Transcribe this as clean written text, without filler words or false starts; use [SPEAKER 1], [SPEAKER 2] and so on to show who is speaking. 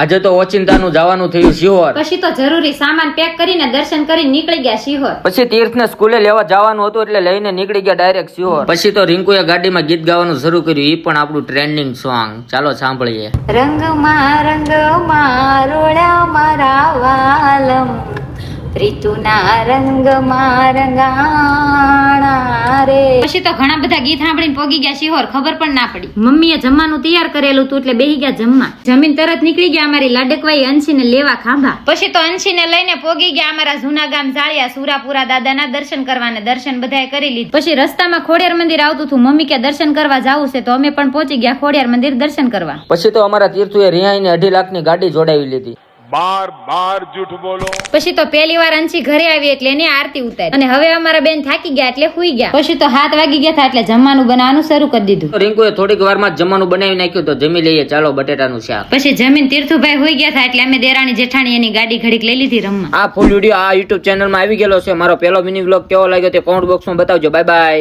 [SPEAKER 1] આજે તો ઓચિંતાનું જવાનું થયું સિહોર.
[SPEAKER 2] પછી તો જરૂરી સામાન પેક કરીને દર્શન કરી નીકળી ગયા સિહોર.
[SPEAKER 1] પછી તીર્થને સ્કૂલે લેવા જવાનું હતું એટલે લઈને નીકળી ગયા ડાયરેક્ટ સિહોર. પછી તો રિંકુએ ગાડીમાં ગીત ગાવાનું શરૂ કર્યું. એ પણ આપણું ટ્રેન્ડિંગ સોંગ. ચાલો સાંભળીએ.
[SPEAKER 2] રંગમાં રોળ્યા મારા વાલમ, પ્રીતુના રંગમાં રંગાણા રે. પછી તો ઘણા બધા ગીત સાંભળીને પોગી ગયા સિહોર. ખબર પણ ના પડી. મમ્મીએ જમવાનું તૈયાર કરેલું હતું એટલે બેહી ગયા જમવા. જમીન તરત નીકળી ગયા અમારી લાડકવાઈ અંશીને લેવા ખાંભા. પછી તો અંશીને લઈને પોગી ગયા અમારા જૂના ગામ જાળિયા સુરાપુરા દાદાના દર્શન કરવાને. દર્શન બધાએ કરી લીધું. પછી રસ્તામાં ખોડિયાર મંદિર આવતું હતું. મમ્મી કે દર્શન કરવા જાવું છે તો અમે પણ પહોંચી ગયા ખોડિયાર મંદિર દર્શન કરવા.
[SPEAKER 1] પછી તો અમારા તીર્થુએ રિહાઈને 2.5 લાખની ગાડી જોડાવી લીધી.
[SPEAKER 3] બાર જૂઠ બોલો.
[SPEAKER 2] પછી તો પહેલી વાર અંશી ઘરે આવી એટલે એની આરતી ઉતારી. અને હવે અમારા બેન થાકી ગયા એટલે સુઈ ગયા. પછી તો 7 વાગી ગયા હતા એટલે જમવાનું બનાવવાનું શરૂ કરી દીધું.
[SPEAKER 1] રિંકુએ થોડીક વારમાં જ જમવાનું બનાવી નાખ્યું તો જમી લઈએ ચાલો બટેટાનું શાક.
[SPEAKER 2] પછી જમીન તીર્થુભાઈ હોઈ ગયા હતા એટલે અમે દેરાણી જેઠાણી એની ગાડી ઘડીક લઈ લીધી રમવા.
[SPEAKER 1] આ ફૂલ વિડીયો આ YouTube ચેનલમાં આવી ગયેલો છે. મારો પહેલો મિની વ્લોગ કેવો લાગ્યો તે કોમેન્ટ બોક્સમાં બતાવજો. Bye bye.